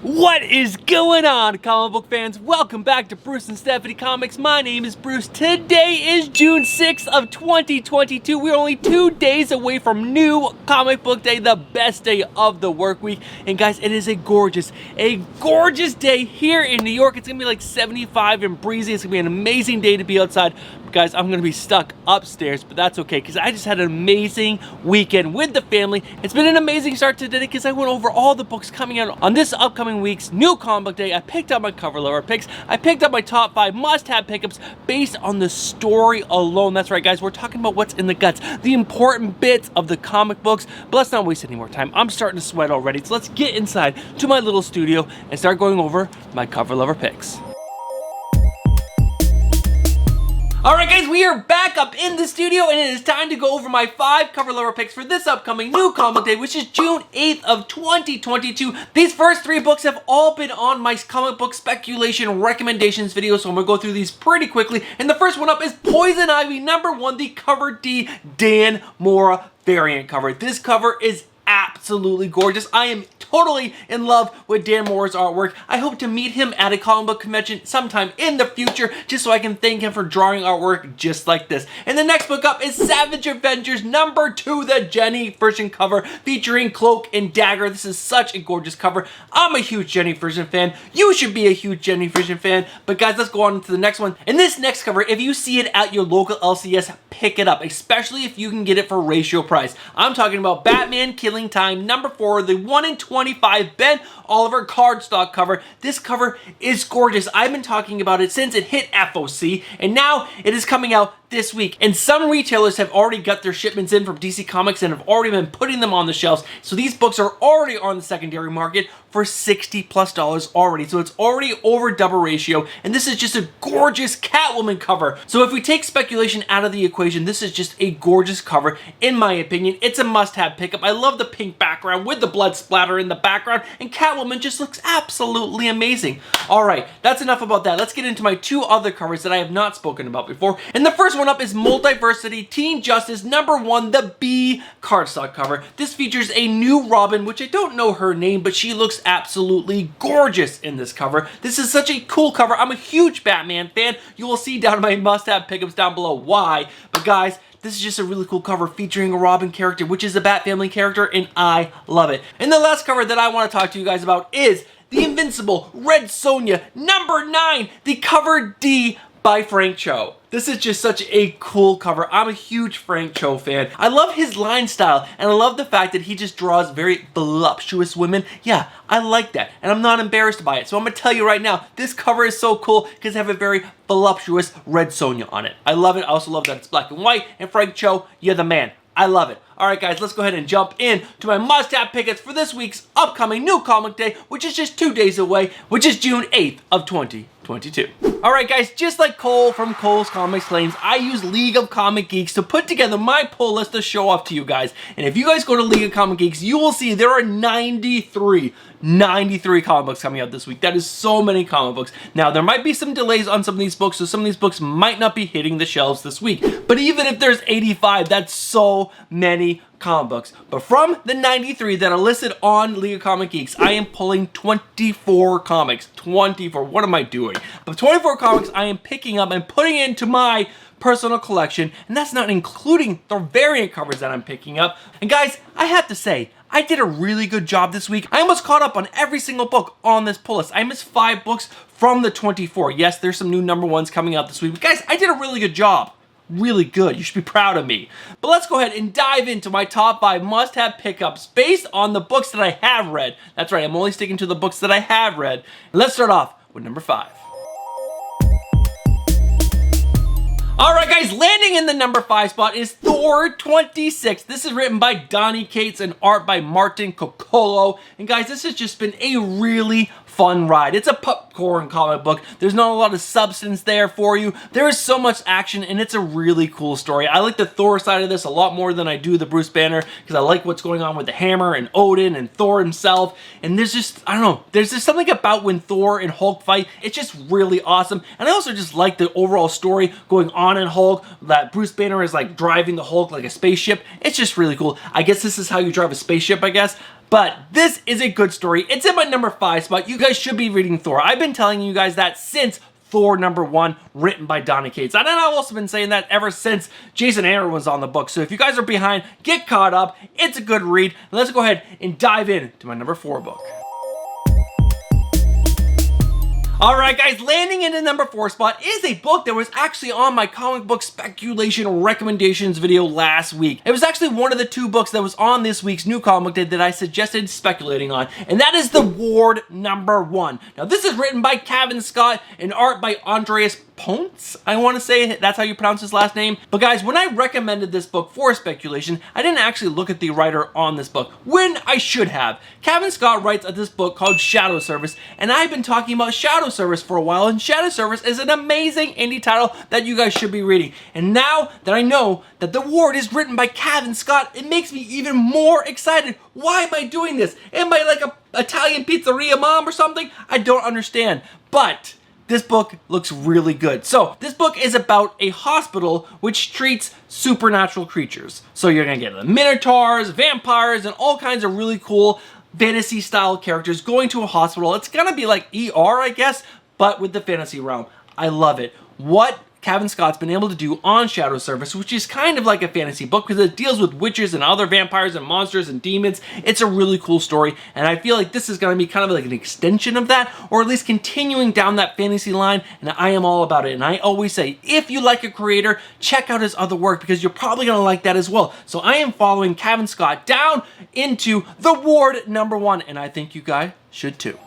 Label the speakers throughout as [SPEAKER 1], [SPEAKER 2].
[SPEAKER 1] What is going on, comic book fans? Welcome back to Bruce and Stephanie Comics. My name is Bruce. Today is June 6th of 2022. We're only 2 days away from New Comic Book Day, the best day of the work week. And guys, it is a gorgeous day here in New York. It's gonna be like 75 and breezy. It's gonna be an amazing day to be outside. Guys, I'm gonna be stuck upstairs, but that's okay because I just had an amazing weekend with the family. It's been an amazing start to the day because I went over all the books coming out on this upcoming week's New Comic Book Day. I picked up my cover lover picks. I picked up my top 5 must-have pickups based on the story alone. That's right, guys. We're talking about what's in the guts, the important bits of the comic books. But let's not waste any more time. I'm starting to sweat already, so let's get inside to my little studio and start going over my cover lover picks. Alright guys, we are back up in the studio and it is time to go over my 5 cover lover picks for this upcoming New Comic Day, which is June 8th of 2022. These first 3 books have all been on my comic book speculation recommendations video, so I'm going to go through these pretty quickly. And the first one up is Poison Ivy #1, the Cover D Dan Mora variant cover. This cover is absolutely gorgeous. I am totally in love with Dan Mora's artwork. I hope to meet him at a comic book convention sometime in the future just so I can thank him for drawing artwork just like this. And the next book up is Savage Avengers #2, the Jenny Frison cover featuring Cloak and Dagger. This is such a gorgeous cover. I'm a huge Jenny Frison fan. You should be a huge Jenny Frison fan. But guys, let's go on to the next one. And this next cover, if you see it at your local LCS, pick it up, especially if you can get it for ratio price. I'm talking about Batman Killing Time #4, the 1 in 25 Ben Oliver cardstock cover. This cover is gorgeous. I've been talking about it since it hit FOC, and now it is coming out this week. And some retailers have already got their shipments in from DC Comics and have already been putting them on the shelves. So these books are already on the secondary market for $60+ already. So it's already over double ratio. And this is just a gorgeous Catwoman cover. So if we take speculation out of the equation, this is just a gorgeous cover. In my opinion, it's a must-have pickup. I love the pink background with the blood splatter in the background, and Catwoman just looks absolutely amazing. All right, that's enough about that. Let's get into my 2 other covers that I have not spoken about before. And the first one up is Multiversity Teen Justice #1, the B cardstock cover. This features a new Robin, which I don't know her name, but she looks absolutely gorgeous in this cover. This is such a cool cover. I'm a huge Batman fan. You will see down in my must-have pickups down below why. But guys, this is just a really cool cover featuring a Robin character, which is a Bat Family character, and I love it. And the last cover that I want to talk to you guys about is The Invincible Red Sonja #9, the Cover D by Frank Cho. This is just such a cool cover. I'm a huge Frank Cho fan. I love his line style, and I love the fact that he just draws very voluptuous women. Yeah, I like that, and I'm not embarrassed by it. So I'm gonna tell you right now, this cover is so cool because they have a very voluptuous Red Sonja on it. I love it. I also love that it's black and white, and Frank Cho, you're the man. I love it. Alright guys, let's go ahead and jump in to my must-have pickups for this week's upcoming New Comic Day, which is just 2 days away, which is June 8th of 2022. Alright guys, just like Cole from Cole's Comics claims, I use League of Comic Geeks to put together my pull list to show off to you guys. And if you guys go to League of Comic Geeks, you will see there are 93 comic books coming out this week. That is so many comic books. Now, there might be some delays on some of these books, so some of these books might not be hitting the shelves this week. But even if there's 85, that's so many comic books. But from the 93 that are listed on League of Comic Geeks, I am pulling 24 comics. 24. What am I doing? But 24 comics I am picking up and putting into my personal collection, and that's not including the variant covers that I'm picking up. And guys, I have to say, I did a really good job this week. I almost caught up on every single book on this pull list. I missed 5 books from the 24. Yes, there's some new #1s coming out this week, but guys, I did a really good job. Really good. You should be proud of me. But let's go ahead and dive into my top 5 must-have pickups based on the books that I have read. That's right, I'm only sticking to the books that I have read. And let's start off with number 5. Alright guys, landing in the number 5 spot is Thor 26. This is written by Donny Cates and art by Martin Coccolo. And guys, this has just been a really fun ride. It's a popcorn comic book. There's not a lot of substance there for you. There is so much action, and it's a really cool story. I like the Thor side of this a lot more than I do the Bruce Banner, because I like what's going on with the hammer and Odin and Thor himself. And there's just, I don't know, there's just something about when Thor and Hulk fight. It's just really awesome. And I also just like the overall story going on in Hulk, that Bruce Banner is like driving the Hulk like a spaceship. It's just really cool. I guess this is how you drive a spaceship, I guess. But this is a good story. It's in my number 5 spot. You guys should be reading Thor. I've been telling you guys that since Thor #1, written by Donny Cates. And I've also been saying that ever since Jason Aaron was on the book. So if you guys are behind, get caught up. It's a good read. Let's go ahead and dive in to my number 4 book. Alright guys, landing in the number 4 spot is a book that was actually on my comic book speculation recommendations video last week. It was actually one of the 2 books that was on this week's new comic day that I suggested speculating on, and that is The Ward #1. Now this is written by Cavan Scott and art by Andreas Ponce, I want to say that's how you pronounce his last name. But guys, when I recommended this book for speculation, I didn't actually look at the writer on this book, when I should have. Cavan Scott writes this book called Shadow Service, and I've been talking about Shadow Service for a while, and Shadow Service is an amazing indie title that you guys should be reading. And now that I know that The Ward is written by Cavan Scott, it makes me even more excited. Why am I doing this? Am I like a Italian pizzeria mom or something? I don't understand. But this book looks really good. So this book is about a hospital which treats supernatural creatures. So you're gonna get the minotaurs, vampires, and all kinds of really cool fantasy style characters going to a hospital. It's gonna be like ER, I guess, but with the fantasy realm. I love it. What Cavan Scott's been able to do on Shadow Service, which is kind of like a fantasy book because it deals with witches and other vampires and monsters and demons. It's a really cool story, and I feel like this is going to be kind of like an extension of that, or at least continuing down that fantasy line, and I am all about it. And I always say, if you like a creator, check out his other work because you're probably going to like that as well. So I am following Cavan Scott down into The Ward #1, and I think you guys should too.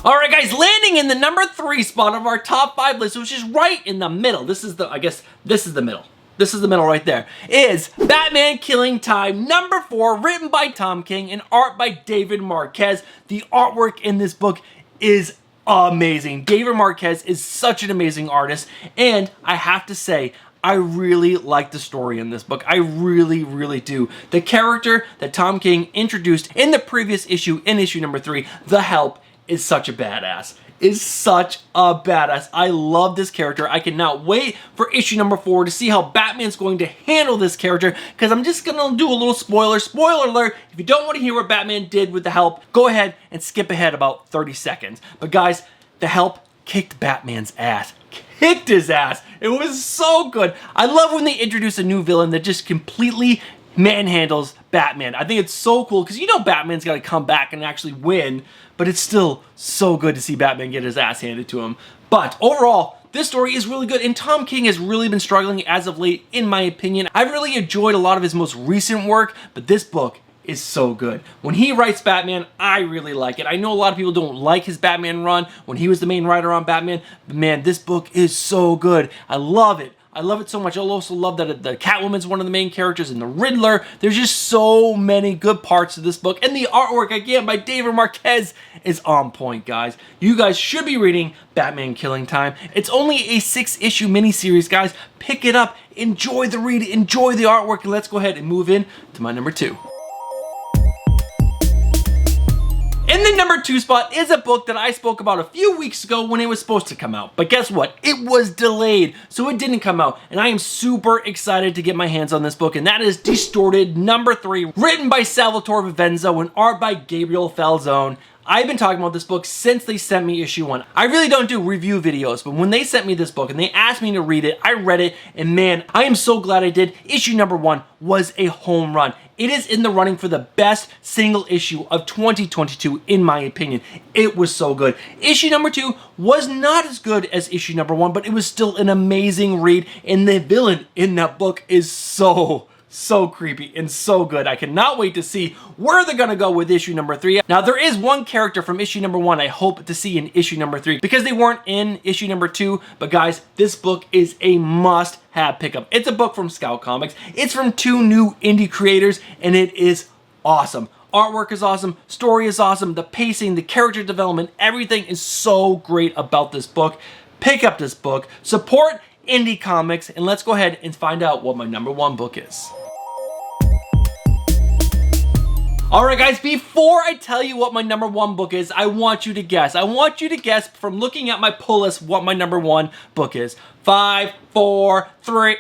[SPEAKER 1] Alright guys, landing in the number 3 spot of our top 5 list, which is right in the middle. This is the, I guess, this is the middle. This is the middle right there. Is Batman Killing Time #4, written by Tom King and art by David Marquez. The artwork in this book is amazing. David Marquez is such an amazing artist, and I have to say, I really like the story in this book. I really, really do. The character that Tom King introduced in the previous issue, in issue number 3, The Help, is such a badass. Is such a badass. I love this character. I cannot wait for issue number 4 to see how Batman's going to handle this character, because I'm just gonna do a little spoiler. Spoiler alert, if you don't want to hear what Batman did with The Help, go ahead and skip ahead about 30 seconds. But guys, The Help kicked Batman's ass. Kicked his ass. It was so good. I love when they introduce a new villain that just completely manhandles Batman. I think it's so cool because you know Batman's got to come back and actually win, but it's still so good to see Batman get his ass handed to him. But overall, this story is really good, and Tom King has really been struggling as of late, in my opinion. I've really enjoyed a lot of his most recent work, but this book is so good. When he writes Batman, I really like it. I know a lot of people don't like his Batman run when he was the main writer on Batman, but man, this book is so good. I love it. I love it so much. I also love that the Catwoman's one of the main characters and the Riddler. There's just so many good parts to this book. And the artwork, again, by David Marquez is on point, guys. You guys should be reading Batman Killing Time. It's only a 6-issue miniseries, guys. Pick it up. Enjoy the read. Enjoy the artwork. And let's go ahead and move in to my number 2. In the number 2 spot is a book that I spoke about a few weeks ago when it was supposed to come out. But guess what? It was delayed, so it didn't come out. And I am super excited to get my hands on this book, and that is Distorted #3, written by Salvatore Vivenzo and art by Gabriel Falzone. I've been talking about this book since they sent me issue 1. I really don't do review videos, but when they sent me this book and they asked me to read it, I read it, and man, I am so glad I did. Issue number 1 was a home run. It is in the running for the best single issue of 2022, in my opinion. It was so good. Issue number 2 was not as good as issue number 1, but it was still an amazing read, and the villain in that book is so creepy and so good. I cannot wait to see where they're gonna go with issue number 3. Now, there is one character from issue number 1 I hope to see in issue number 3 because they weren't in issue number 2. But guys, this book is a must-have pickup. It's a book from Scout Comics. It's from 2 new indie creators, and it is awesome. Artwork is awesome, story is awesome, the pacing, the character development, everything is so great about this book. Pick up this book, support indie comics, and let's go ahead and find out what my number 1 book is. Alright guys, before I tell you what my number 1 book is, I want you to guess. I want you to guess from looking at my pull list what my number 1 book is. 5, 4, 3,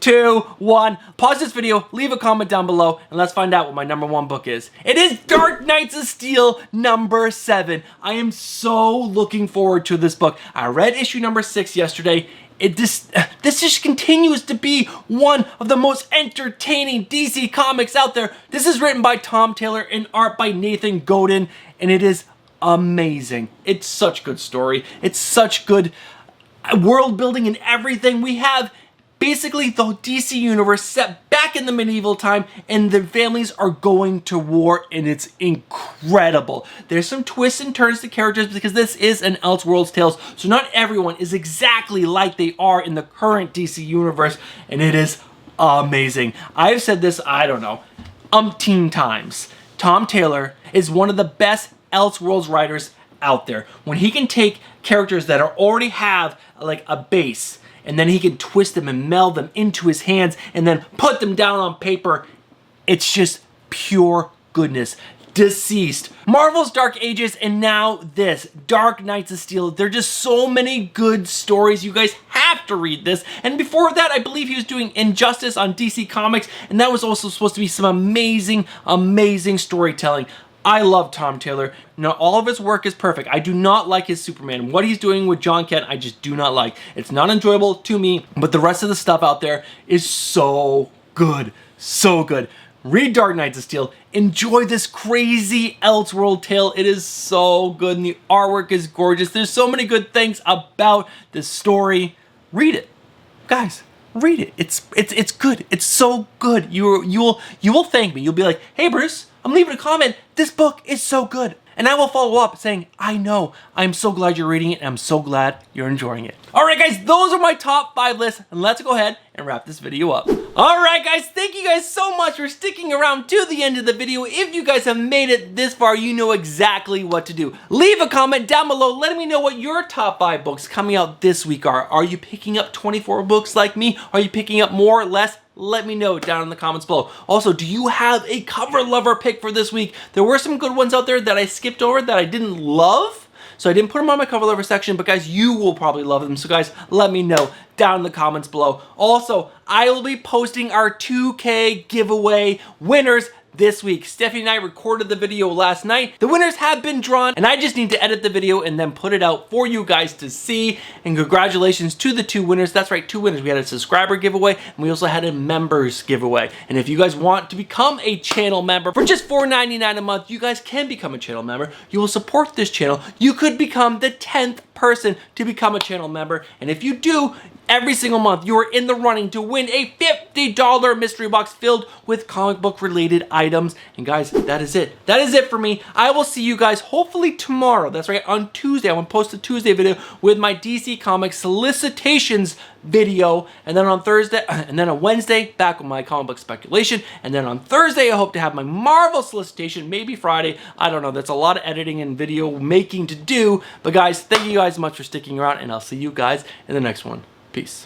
[SPEAKER 1] 2, 1. Pause this video, leave a comment down below, and let's find out what my number 1 book is. It is Dark Knights of Steel number 7. I am so looking forward to this book. I read issue number 6 yesterday. This just continues to be one of the most entertaining DC comics out there. This is written by Tom Taylor and art by Nathan Godin, and it is amazing. It's such good story. It's such good world building and everything. We have basically the DC universe set back in the medieval time, and the families are going to war, and it's incredible. There's some twists and turns to characters because this is an Elseworlds Tales, so not everyone is exactly like they are in the current DC universe, and it is amazing. I've said this, I don't know, umpteen times. Tom Taylor is one of the best Elseworlds writers out there. When he can take characters that already have like a base, and then he can twist them and meld them into his hands and then put them down on paper. It's just pure goodness. Deceased, Marvel's Dark Ages, and now this, Dark Knights of Steel. There are just so many good stories. You guys have to read this. And before that, I believe he was doing Injustice on DC Comics, and that was also supposed to be some amazing, amazing storytelling. I love Tom Taylor. Not all of his work is perfect. I do not like his Superman. What he's doing with John Kent, I just do not like. It's not enjoyable to me, but the rest of the stuff out there is so good. So good. Read Dark Knights of Steel. Enjoy this crazy Elseworld tale. It is so good, and the artwork is gorgeous. There's so many good things about this story. Read it. Guys, read it. It's good. It's so good. You will thank me. You'll be like, "Hey Bruce, I'm leaving a comment. This book is so good." And I will follow up saying, "I know. I'm so glad you're reading it, and I'm so glad you're enjoying it." All right, guys, those are my top 5 lists, and let's go ahead and wrap this video up. All right, guys, thank you guys so much for sticking around to the end of the video. If you guys have made it this far, you know exactly what to do. Leave a comment down below letting me know what your top 5 books coming out this week are. Are you picking up 24 books like me? Are you picking up more or less? Let me know down in the comments below. Also, do you have a cover lover pick for this week? There were some good ones out there that I skipped over that I didn't love, so I didn't put them on my cover lover section, but guys, you will probably love them. So guys, let me know down in the comments below. Also, I will be posting our 2K giveaway winners this week. Stephanie and I recorded the video last night. The winners have been drawn, and I just need to edit the video and then put it out for you guys to see. And congratulations to the 2 winners. That's right, 2 winners. We had a subscriber giveaway, and we also had a members giveaway. And if you guys want to become a channel member for just $4.99 a month, you guys can become a channel member. You will support this channel. You could become the 10th person to become a channel member. And if you do, every single month, you are in the running to win a $50 mystery box filled with comic book related items. And guys, that is it. That is it for me. I will see you guys hopefully tomorrow. That's right, on Tuesday. I'm going to post a Tuesday video with my DC Comics solicitations video. And then on Thursday, and then on Wednesday, back with my comic book speculation. And then on Thursday, I hope to have my Marvel solicitation, maybe Friday. I don't know. That's a lot of editing and video making to do. But guys, thank you guys so much for sticking around, and I'll see you guys in the next one. Peace.